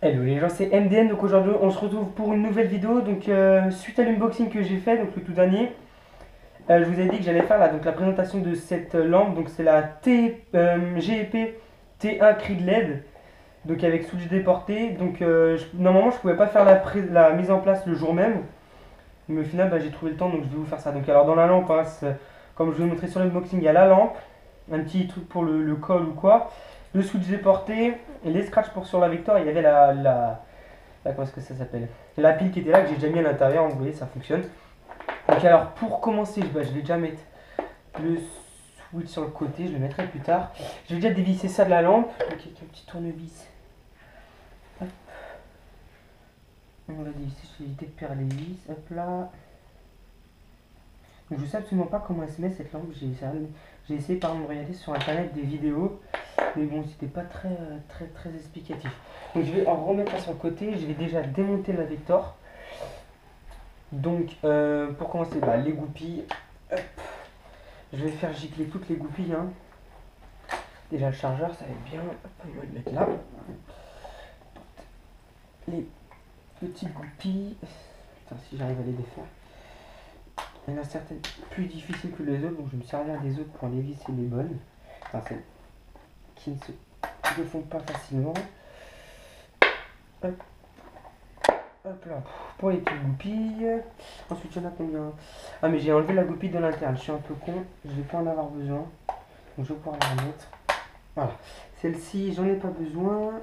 Hello les gens, c'est MDN, donc aujourd'hui on se retrouve pour une nouvelle vidéo. Donc suite à l'unboxing que j'ai fait, donc le tout dernier, je vous ai dit que j'allais faire donc la présentation de cette lampe. Donc c'est la GEP T1 Creed LED, donc avec switch déporté. Donc normalement je pouvais pas faire la mise en place le jour même, mais au final j'ai trouvé le temps, donc je vais vous faire ça. Donc alors dans la lampe, hein, comme je vous ai montré sur l'unboxing, il y a la lampe, un petit truc pour le col ou quoi, le switch déporté, et les scratchs pour sur la Vector. Il y avait comment est-ce que ça s'appelle, la pile qui était là, que j'ai déjà mis à l'intérieur. Vous voyez, ça fonctionne. Donc alors pour commencer, je vais déjà mettre le switch sur le côté, je le mettrai plus tard. Je vais déjà dévisser ça de la lampe, donc avec un petit tournevis. Hop. On va dévisser, je vais éviter de perdre les vis. Hop là. Donc je sais absolument pas comment elle se met cette lampe. J'ai essayé par exemple de regarder sur internet des vidéos, mais bon, c'était pas très explicatif. Donc je vais en remettre ça sur le côté. Je vais déjà démonter la Vector. Donc pour commencer, les goupilles. Hop. Je vais faire gicler toutes les goupilles, hein. Déjà le chargeur, ça va être bien. Hop, on va le mettre là. Les petites goupilles. Putain, si j'arrive à les défaire. Il y en a certaines plus difficiles que les autres, donc je vais me servir des autres pour les visser les bonnes. Enfin, celles qui ne se font pas facilement. Hop. Hop là, pour les petites goupilles. Ensuite, il y en a combien? Ah, mais j'ai enlevé la goupille de l'interne. Je suis un peu con, je vais pas en avoir besoin. Donc, je vais pouvoir la remettre. Voilà. Celle-ci, j'en ai pas besoin.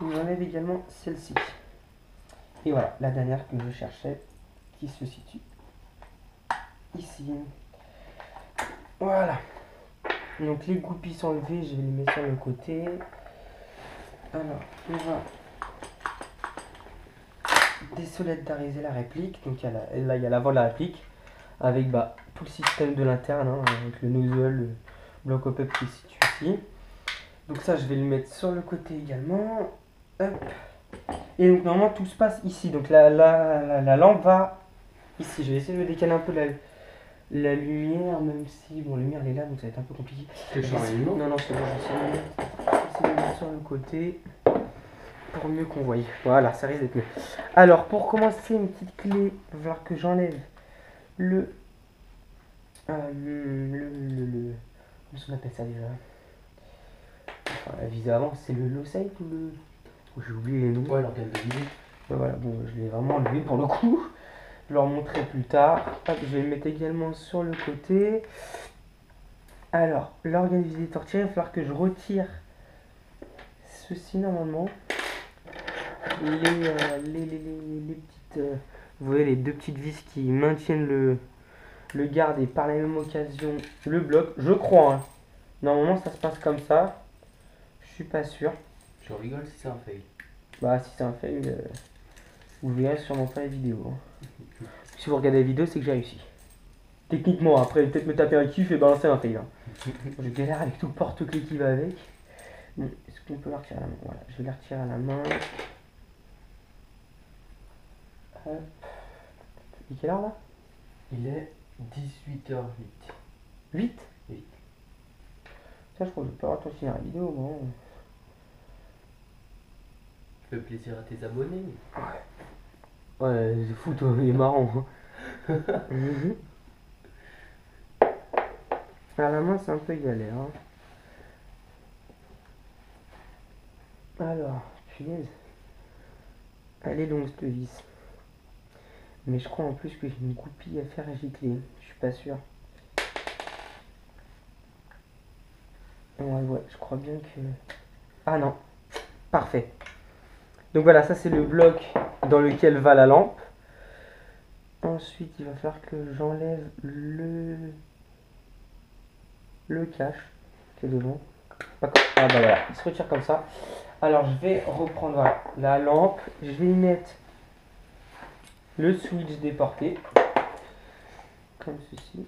J'enlève également celle-ci. Et voilà, la dernière que je cherchais, qui se situe ici. Voilà. Donc, les goupilles sont enlevées, je vais les mettre sur le côté. Alors, on va désolidariser la réplique. Donc là il y a l'avant de la réplique avec tout le système de l'interne, hein, avec le nozzle, le bloc pop-up qui se situe ici. Donc ça je vais le mettre sur le côté également. Hop. Et donc normalement tout se passe ici. Donc la lampe va ici. Je vais essayer de me décaler un peu la lumière, même si bon, la lumière elle est là, donc ça va être un peu compliqué. Non, non, c'est bon, je vais essayer de mettre sur le côté pour mieux qu'on voie. Voilà, ça risque d'être mieux. Alors, pour commencer, une petite clé, il va falloir que j'enlève le. Comment on appelle ça déjà? Enfin, la vis avant, c'est le low side ou le. Oh, j'ai oublié les noms. Ouais, l'organe de visite. Voilà, bon, je l'ai vraiment enlevé pour le coup. Je leur montrerai plus tard. Hop, je vais le mettre également sur le côté. Alors, l'organe visiteur tiré, il va falloir que je retire ceci normalement. Les petites. Vous voyez les deux petites vis qui maintiennent le garde et par la même occasion le bloc. Je crois, hein. Normalement, ça se passe comme ça. Je suis pas sûr. Je rigole si c'est un fail. Bah, si c'est un fail, vous verrez sûrement pas la vidéo, hein. Si vous regardez la vidéo, c'est que j'ai réussi. Techniquement, après, peut-être me taper un kiff et balancer un fail, hein. Je galère avec tout le porte-clés qui va avec. Bon, est-ce qu'on peut la retirer à la main? Voilà, je vais la retirer à la main. Hop. Il est quelle heure là? Il est 18h08. 8? 8. Ça, je crois que je vais pas avoir continuer la vidéo, bon. Fais plaisir à tes abonnés. Ouais, c'est fou, toi, il est marrant, hein. Mhm. À la main, c'est un peu galère, hein. Alors, punaise. Elle est longue, cette vis. Mais je crois en plus que j'ai une goupille à faire gicler. Je suis pas sûr. Ouais, je crois bien que. Ah non. Parfait. Donc voilà, ça c'est le bloc dans lequel va la lampe. Ensuite, il va falloir que j'enlève le cache qui est devant. Ah bah voilà, il se retire comme ça. Alors je vais reprendre voilà, la lampe. Je vais y mettre le switch déporté. Comme ceci.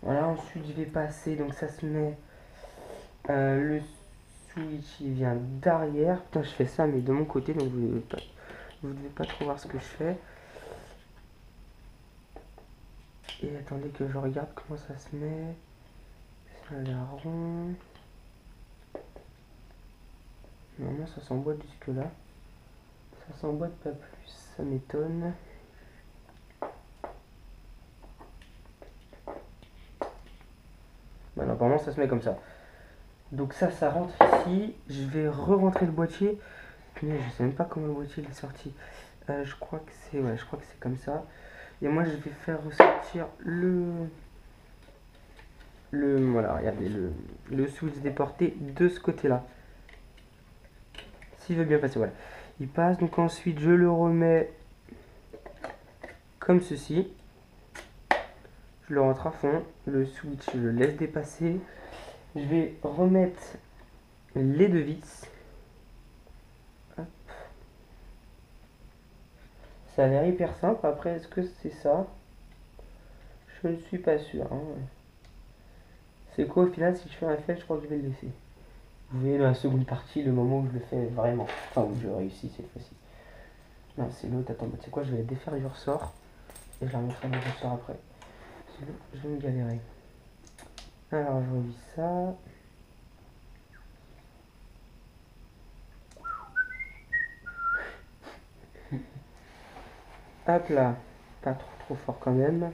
Voilà, ensuite je vais passer, donc ça se met, le switch il vient d'arrière. Putain, je fais ça mais de mon côté, donc vous ne devez pas trop voir ce que je fais. Et attendez que je regarde comment ça se met. Ça a l'air rond. Normalement ça s'emboîte jusque là. Ça s'emboîte pas plus, ça m'étonne. Bah non, apparemment ça se met comme ça. Donc ça rentre ici. Je vais re-rentrer le boîtier. Mais je sais même pas comment le boîtier il est sorti. Je crois que c'est je crois que c'est comme ça. Et moi je vais faire ressortir voilà, regardez le switch déporté de ce côté-là. S'il veut bien passer, voilà. Il passe, donc ensuite je le remets comme ceci. Je le rentre à fond. Le switch, je le laisse dépasser. Je vais remettre les deux vis. Hop. Ça a l'air hyper simple. Après, est-ce que c'est ça? Je ne suis pas sûr. Hein. C'est quoi au final? Si je fais un fail, je crois que je vais le laisser. Vous voyez dans la seconde partie le moment où je le fais vraiment. Enfin, où je réussis cette fois-ci. Non, c'est l'autre. Attends, c'est quoi? Je vais défaire du ressort. Et je la remettrai dans le ressort après. Sinon, je vais me galérer. Alors, je revis ça. Hop là. Pas trop fort quand même.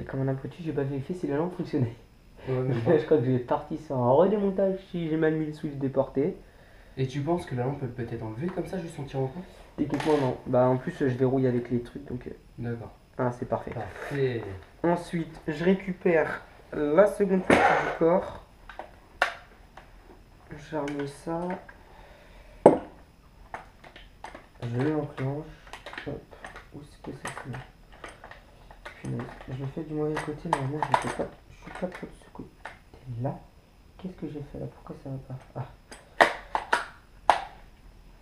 Et comme un abruti, j'ai pas vérifié si la lampe fonctionnait. Ouais, mais Je crois que j'ai parti sur un redémontage si j'ai mal mis le switch déporté. Et tu penses que la lampe peut être enlevée comme ça, juste en tirant quoi? Techniquement, non. Bah, en plus, je verrouille avec les trucs donc. D'accord. Ah, c'est parfait. Parfait. Ensuite, je récupère la seconde partie du corps. Je remets ça. Je l'enclenche. Hop. Où est-ce que ça se met? Punaise. Je le fais du mauvais côté, normalement je ne fais pas. Je suis pas trop de ce côté là. Qu'est-ce que j'ai fait là? Pourquoi ça va pas? Ah.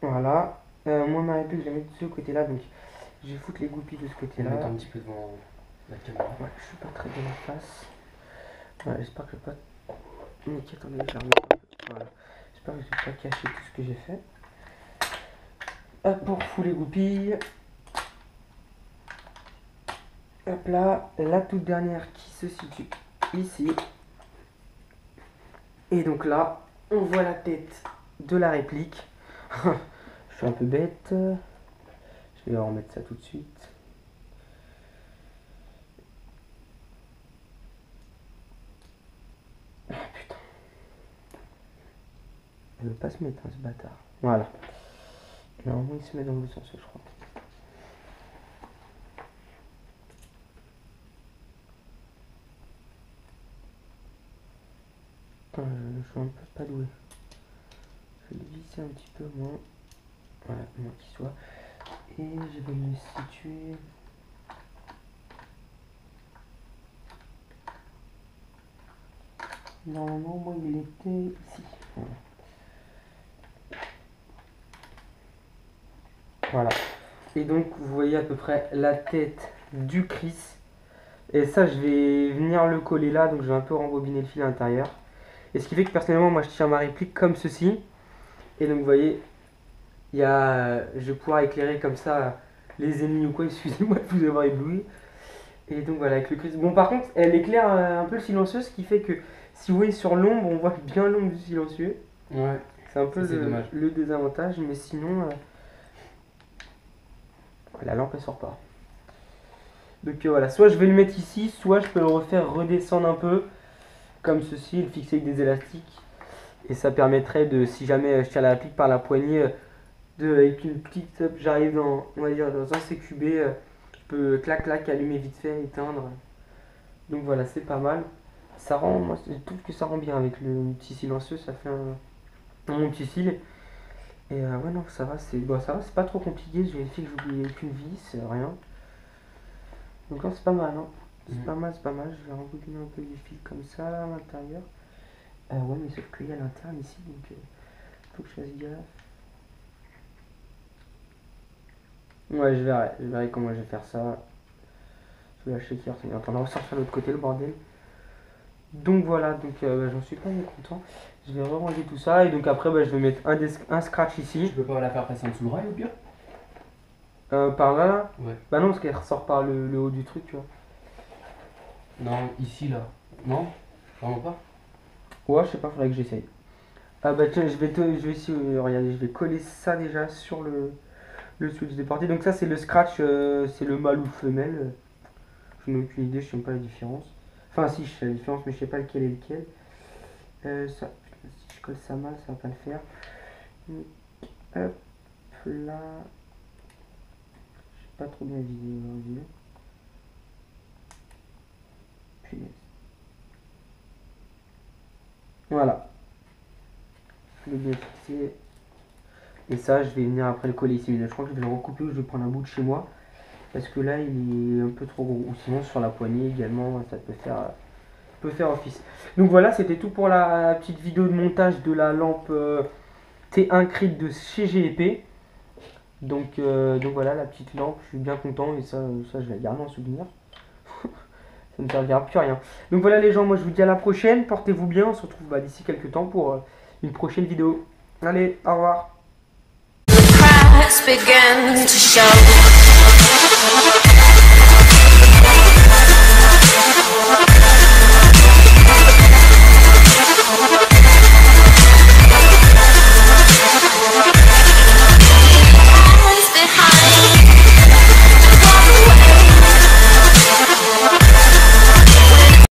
Voilà. Moi ma réplique, je la mets de ce côté là, donc je vais foutre les goupilles de ce côté là. Mettre un petit peu devant la caméra. Ouais, je suis pas très bien en face. Ouais, j'espère que je vais pas. Nickel, attendez, je vais remettre un peu. Voilà. J'espère que je vais pas cacher tout ce que j'ai fait. Hop, pour foutre les goupilles. Hop là, la toute dernière qui se situe ici. Et donc là, on voit la tête de la réplique. Je suis un peu bête. Je vais remettre ça tout de suite. Ah putain. Il veut pas se mettre, hein, ce bâtard. Voilà. Normalement, il se met dans le sens, je crois. Je suis un peu pas doué. Je vais le visser un petit peu moins. Voilà, moins qu'il soit. Et je vais me situer. Normalement, moi, il était ici. Voilà. Voilà. Et donc, vous voyez à peu près la tête du Chris. Et ça, je vais venir le coller là. Donc, je vais un peu rembobiner le fil à l'intérieur. Et ce qui fait que personnellement, moi, je tiens ma réplique comme ceci. Et donc, vous voyez, il y a, je vais pouvoir éclairer comme ça les ennemis ou quoi. Excusez-moi de vous avoir ébloui. Et donc, voilà, avec le Chris. Bon, par contre, elle éclaire un peu le silencieux. Ce qui fait que si vous voyez sur l'ombre, on voit bien l'ombre du silencieux. Ouais. C'est un peu dommage. le désavantage. Mais sinon, la lampe, elle sort pas. Donc voilà, soit je vais le mettre ici, soit je peux le refaire redescendre un peu, comme ceci, le fixer avec des élastiques. Et ça permettrait de, si jamais je tiens la réplique par la poignée, avec une petite, j'arrive dans, on va dire, dans un CQB, je peux clac clac allumer vite fait, éteindre. Donc voilà, c'est pas mal. Ça rend, moi je trouve que ça rend bien avec le petit silencieux, ça fait mon petit cil. Et ouais non, ça va, c'est bon, ça va, c'est pas trop compliqué, je vérifie que j'oublie aucune vis, rien. Donc là c'est pas mal, hein. C'est pas mal, c'est pas mal. Je vais rembobiner un peu les fils comme ça à l'intérieur. Ouais, mais sauf qu'il y a l'interne ici, donc faut que je fasse gaffe. Ouais, je verrai comment je vais faire ça. Je vais lâcher qui retenir. Attends, on va ressortir de l'autre côté le bordel. Donc voilà, donc j'en suis pas mécontent. Je vais ranger tout ça et donc après je vais mettre un scratch ici. Tu peux pas la faire passer en dessous le rail ou bien? Par là. Ouais. Bah non, parce qu'elle ressort par le haut du truc, tu vois. Non, ici là. Non? Vraiment pas? Ouais, je sais pas, faudrait que j'essaye. Ah bah tiens, je vais essayer, regardez, je vais coller ça déjà sur le switch de portée. Donc ça c'est le scratch, c'est le mâle ou le femelle. Je n'ai aucune idée, je sais même pas la différence. Enfin si, je sais la différence, mais je sais pas lequel est lequel. Ça, putain, si je colle ça mal, ça va pas le faire. Hop là. Je sais pas trop bien visé aujourd'hui. Punaise. Voilà. Je l'ai bien fixé. Et ça, je vais venir après le coller ici. Mais là, je crois que je vais le recouper ou je vais prendre un bout de chez moi. Parce que là, il est un peu trop gros. Ou sinon, sur la poignée également, ça peut faire office. Donc voilà, c'était tout pour la petite vidéo de montage de la lampe T1 Crit de chez GEP. Donc voilà, la petite lampe, je suis bien content. Et ça je vais la garder en souvenir. Ça ne servira plus à rien. Donc voilà les gens, moi je vous dis à la prochaine. Portez-vous bien, on se retrouve d'ici quelques temps pour une prochaine vidéo. Allez, au revoir. Began to show.